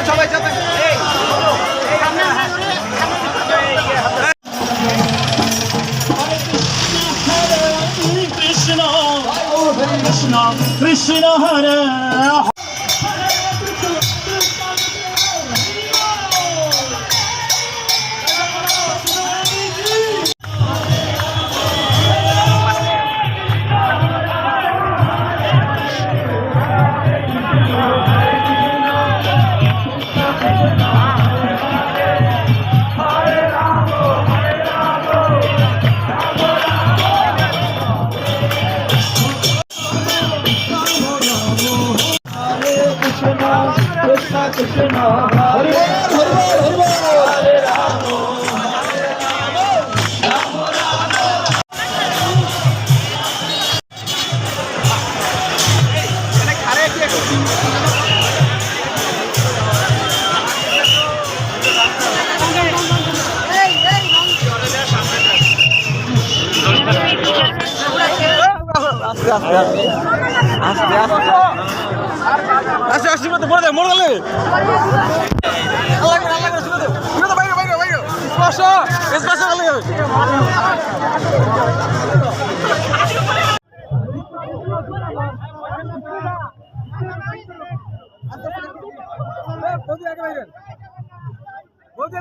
সবাই যাবেন কৃষ্ণ কৃষ্ণ কৃষ্ণ হরে কৃষ্ণ হরে হরে রাম আস্তে আস্তে মরে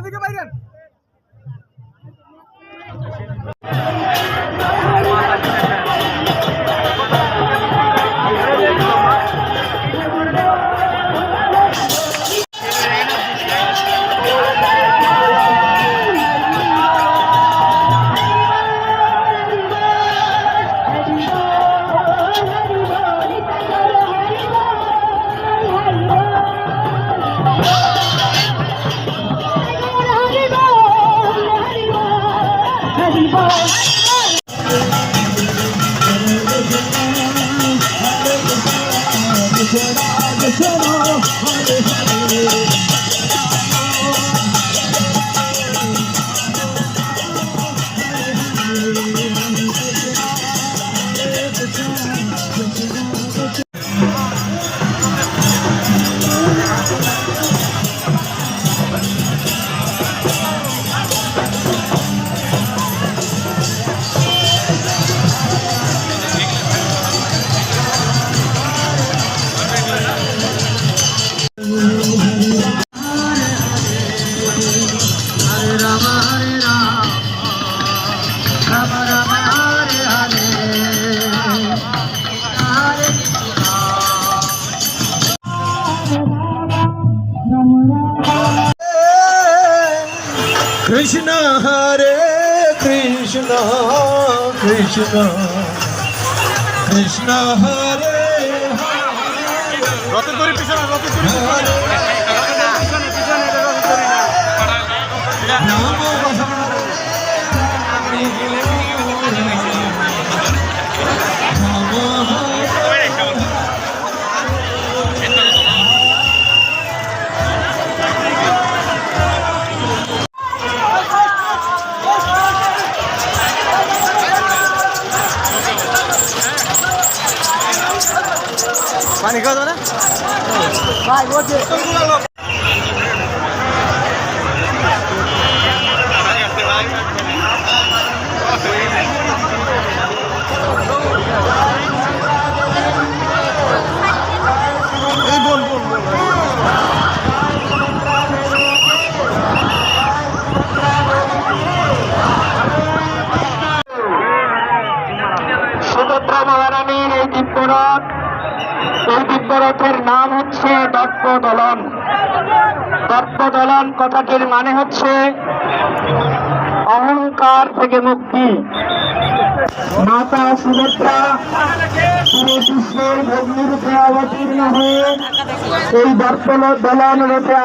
গেলে বাইরেন কৃষ্ণ হরে কৃষ্ণ কৃষ্ণ কৃষ্ণ হরে রথের দড়ি পিছনে রথের দড়ি পানি খাওয়া যাবে না ভাই বলছে সুভদ্রা মহারানীর এই দিব্যরথ এই দিব্যরথের নাম হচ্ছে দর্পদলন। দর্পদলন কথাটির মানে হচ্ছে অহংকার থেকে মুক্তি। মাতা সুভদ্রা শ্রীকৃষ্ণের ভগ্নিরূপে অবতীর্ণ হয়ে এই দর্পদলন রূপে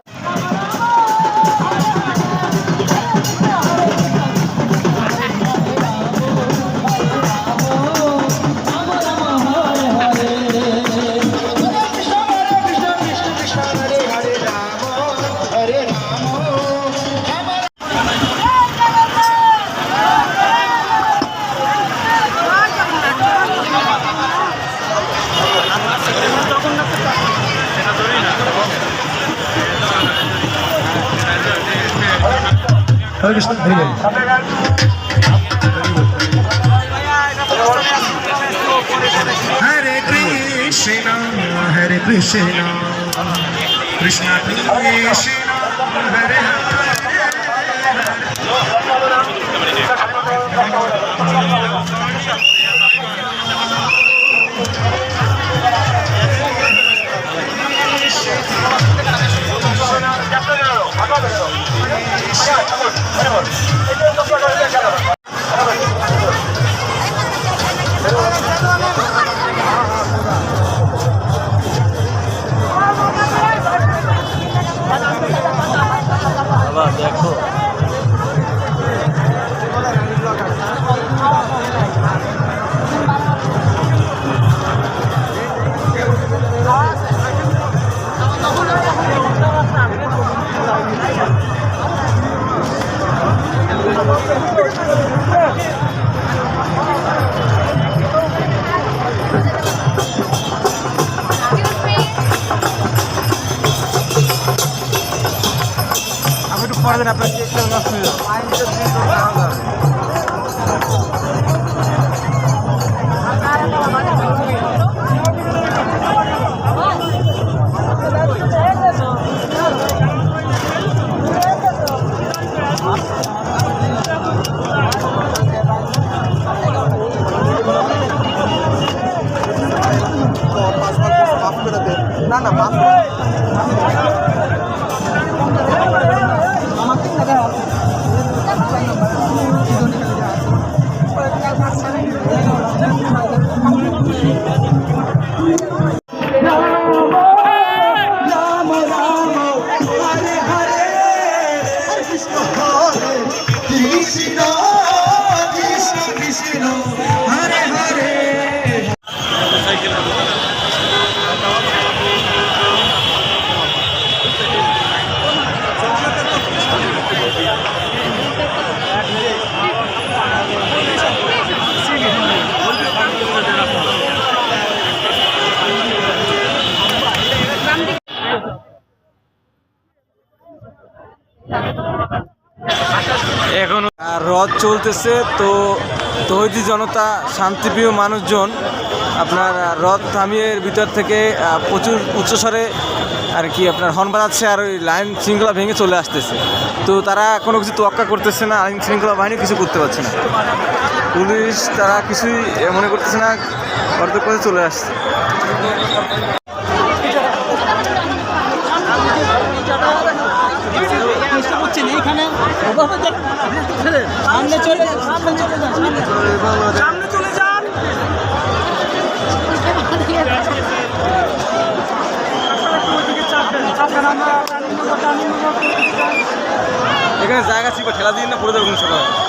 Hare Krishna very very Hare Krishna, Hare Krishna, Krishna Krishna, Hare পরে দিন আপনার কেকটা নষ্ট হয়ে যাবে না না মাছ এখন রথ চলতেছে তো তৌহিদি জনতা শান্তিপ্রিয় মানুষজন আপনার রথ থামিয়ে ভিতর থেকে প্রচুর উচ্চস্বরে আর কি আপনার হর্ন বাজাচ্ছে আর ওই লাইন শৃঙ্খলা ভেঙে চলে আসতেছে তো তারা কোনো কিছু তোয়াক্কা করতেছে না আইন শৃঙ্খলা বাহিনী কিছু করতে পারছে না পুলিশ তারা কিছুই মনে করতেছে না অর্ধেক করে চলে আসছে এইখানে সামনে চলে যান এখানে জায়গা ছিল ঠেলা দিন না পড়ে যাবে সবাই